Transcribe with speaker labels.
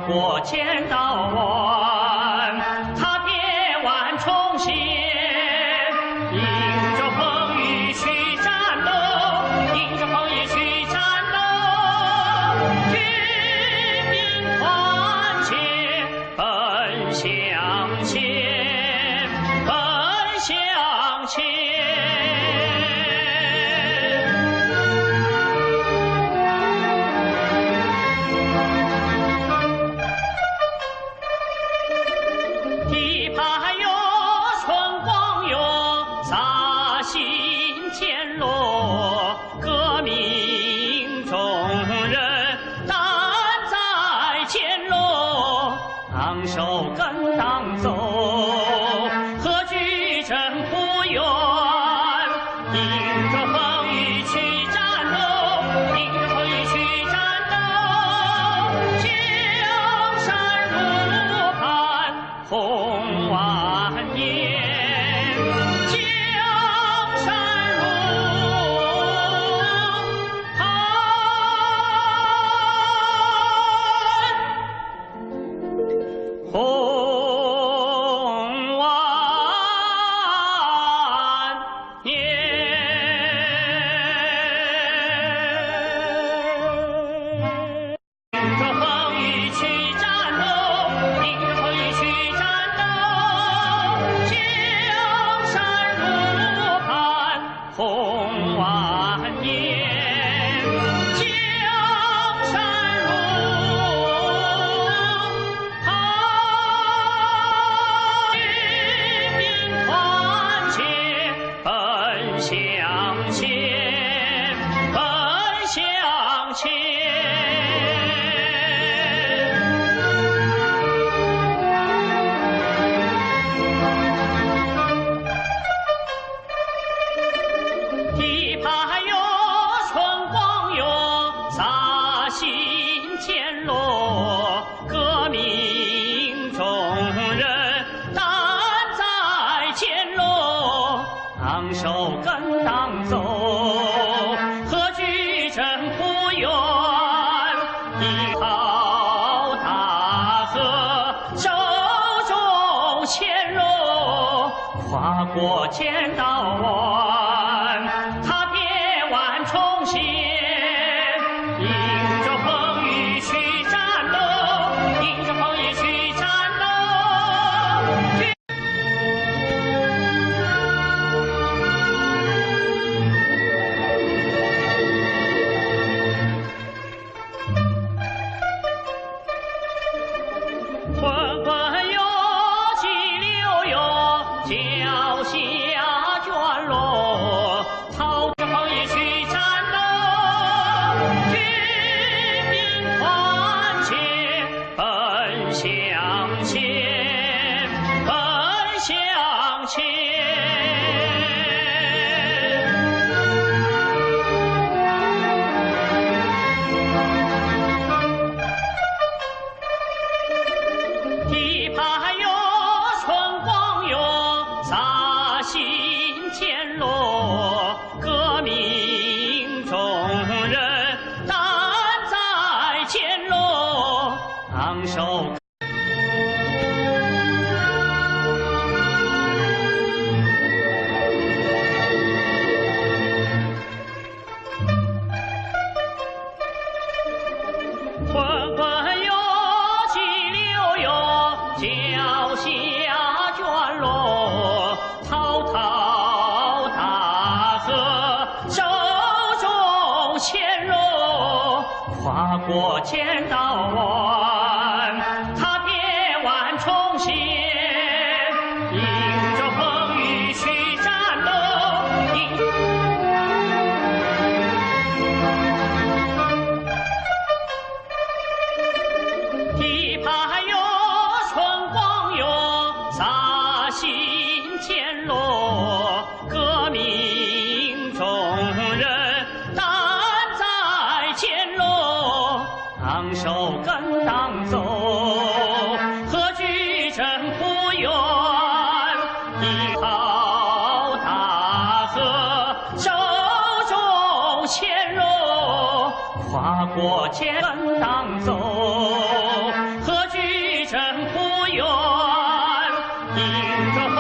Speaker 1: 过千道湾，踏遍万重险，迎着风雨去战斗，迎着风雨去战斗，军兵团结奔向前，奔向前。 天落，革命中人担在肩落，昂首跟党走，何惧征不远？迎着风雨去战斗，迎着风雨去战斗，江山如盼红万年。 红万年，迎着风雨去战斗，迎着风雨去战斗，江山如盼红万年。 向前，奔向前。地盘哟，春光哟，洒新天落，革命中人担在肩落。 昂首跟党走，何惧征不远？一号大河，手中牵落，跨过千道湾，踏遍万重险，迎着风雨去战斗，迎着风雨去战斗。 滚滚哟，急流哟，脚下卷落，朝着风雨去战斗，军兵团结奔向前，奔向前。 地盘哟，春光哟，洒新天落，革命中人担在肩落，昂首。 滚滚哟，急流哟，脚下卷落，滔滔大河，手中牵落，跨过千道湾，踏遍万重险，迎着风雨去战斗，迎。 地盘哟，春光哟，洒新天落，革命中人担在肩落，昂首跟党走，何惧征不远？一号大河，手中牵落，跨过千跟党走。和迎着